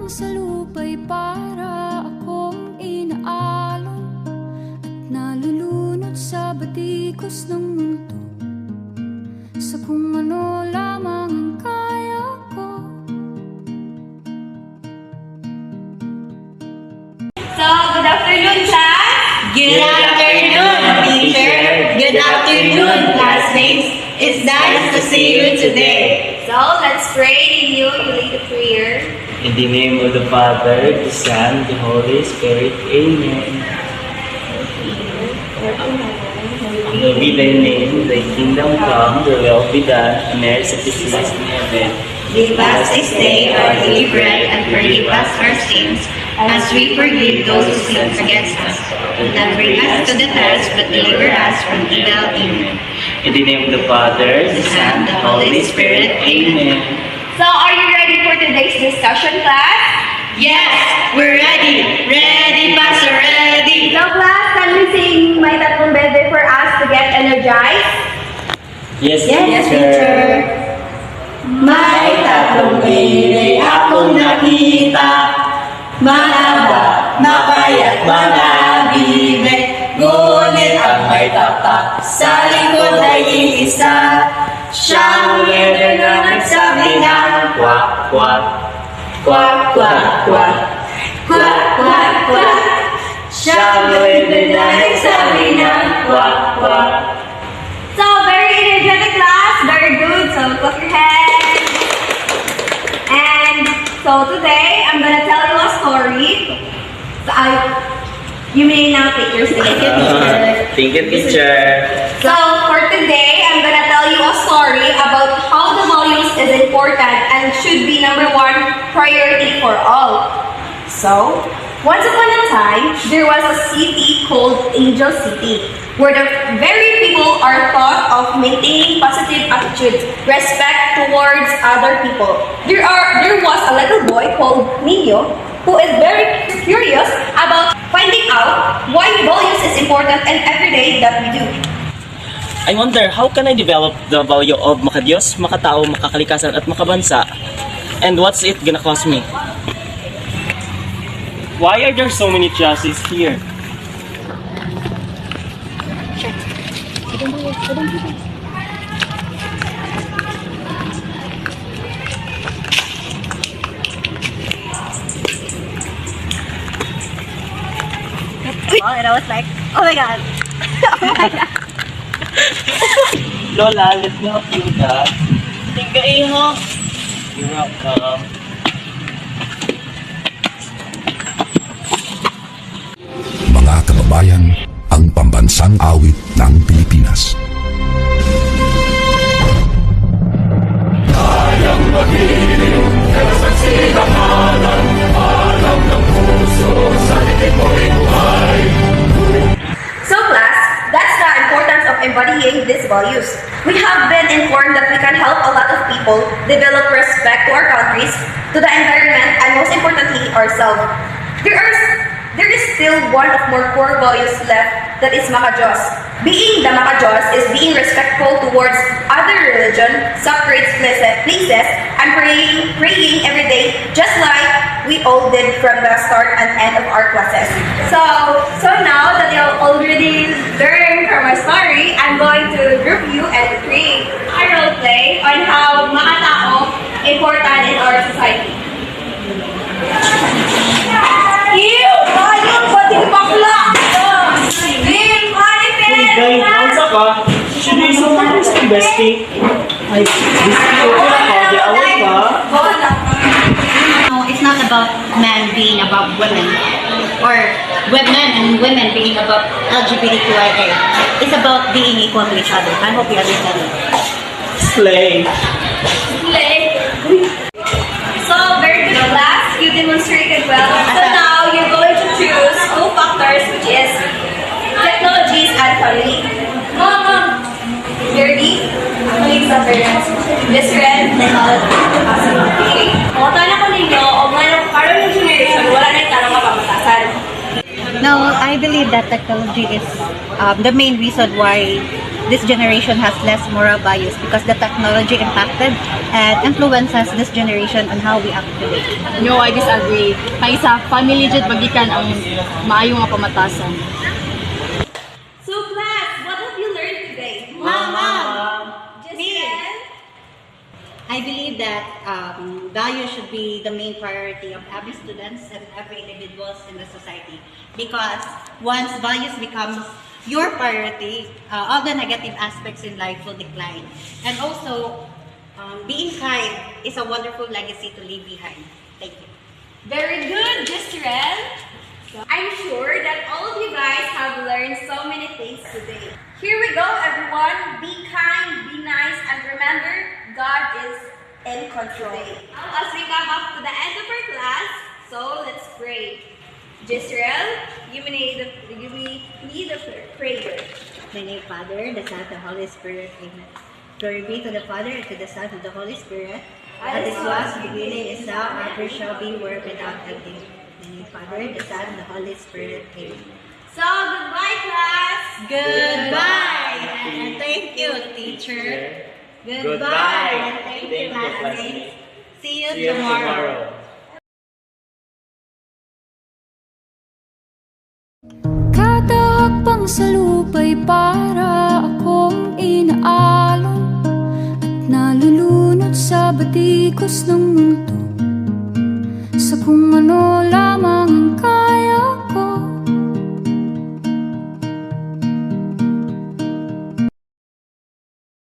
lamang sa lupa'y para akong inaalon at nalulunod sa batikos ng mundo, sa kung ano lamang ang kaya ko. So, good afternoon, class! Good afternoon, teacher. Good afternoon, classmates. It's nice to see you today. So, let's pray. You lead the prayer. In the name of the Father, the Son, the Holy Spirit. Amen. Hallowed be thy name, thy kingdom come, thy will be done, on earth as it is in heaven. Give us this day our daily bread and forgive us our sins, as we forgive those who sin against us. Do not bring us to the test, but deliver us from evil. Amen. In the name of the Father, the Son, the Holy Spirit. Amen. So, are you ready for today's discussion, class? Yes, we're ready. Ready, Pastor, ready. So, class, can we sing May Tatlong Bebe for us to get energized? Yes, teacher. May tatlong bili akong nakita, mahaba, mapayat mga bibig, ngunit ang may tatak sa likod ay iisa. Siyang leader na nagsabi ng kwak, kwak, kwak, kwak, kwak, kwak, kwak, kwak. Siyang leader na nagsabi ng kwak, kwak. So, very energetic, class. Very good. So, clap your hands. And so, today, I'm gonna tell you a story. So, you may now take your seat. Thank you, teacher. So, for today, I'm gonna tell you a story about how the values is important and should be number one priority for all. So, once upon a time, there was a city called Angel City, where the very people are taught of maintaining positive attitudes, respect towards other people. There was a little boy called Nino who is very curious about finding out why values is important in every day that we do. I wonder, how can I develop the value of makadiyos, makatao, makakalikasan, at makabansa? And what's it gonna cost me? Why are there so many chassis here? And I was like, oh my god. Oh my god. Lola, let me help you with that. Thank you, Iho. You're welcome. Mga kababayan, ang pambansang awit ng Pilipinas. Kayang magiliw, pero sa sinamalan, alam ng puso, sa likid mo'y buhay. So class, that's the importance of embodying these values. We have been informed that we can help a lot of people develop respect to our countries, to the environment, and most importantly, ourselves. There is still one of more core values left, that is makajos. Being the makajos is being respectful towards other religion, sacred places, and praying every day, just like we all did from the start and end of our classes. So now that you already learned from my story, I'm going to group you and create a role play on how makatao important in our society. Ew! Ayun! Pati bakla! Ew! Manifest! Guys, ang saka, should I so much the bestie? Ay, bestie ko ako, di awal pa. No, it's not about men being above women or women and women being above LGBTQIA. It's about being equal to each other. I hope you understand it. Slay. So, very good class. You demonstrated well. So now, you're going to choose two factors, which is technologies and family. Mom! Ready? Family sa parents. Best friend, technology. Okay. Kung tanong ko ninyo, o parang yung generation, wala na yung tanong kapapatasan. No, I believe that technology is the main reason why this generation has less moral values because the technology impacted and influences this generation on how we act today. No, I disagree. Kay sa family jud bagikan ang maayo nga pamatasan. So class, what have you learned today? Mama! Jessiel? I believe that values should be the main priority of every students and every individuals in the society. Because once values becomes your priority, all the negative aspects in life will decline. And also, being kind is a wonderful legacy to leave behind. Thank you. Very good, Jessiel. I'm sure that all of you guys have learned so many things today. Here we go, everyone. Be kind, be nice, and remember, God is in control. As we come up to the end of our class, so let's pray. Jezreel, you may lead the prayer. In the name of the Father, the Son, and the Holy Spirit. Amen. Glory be to the Father, and to the Son, and to the Holy Spirit. As it was in the beginning, is now, and ever shall be, world without ending. In the name of the Father, the Son, and the Holy Spirit. Amen. So, goodbye, class. Goodbye! And thank you, teacher. Goodbye! And thank you, classmates. See you tomorrow. Kada hakbang sa lupa'y para akong inaalon at nalulunod sa batikos ng mundo.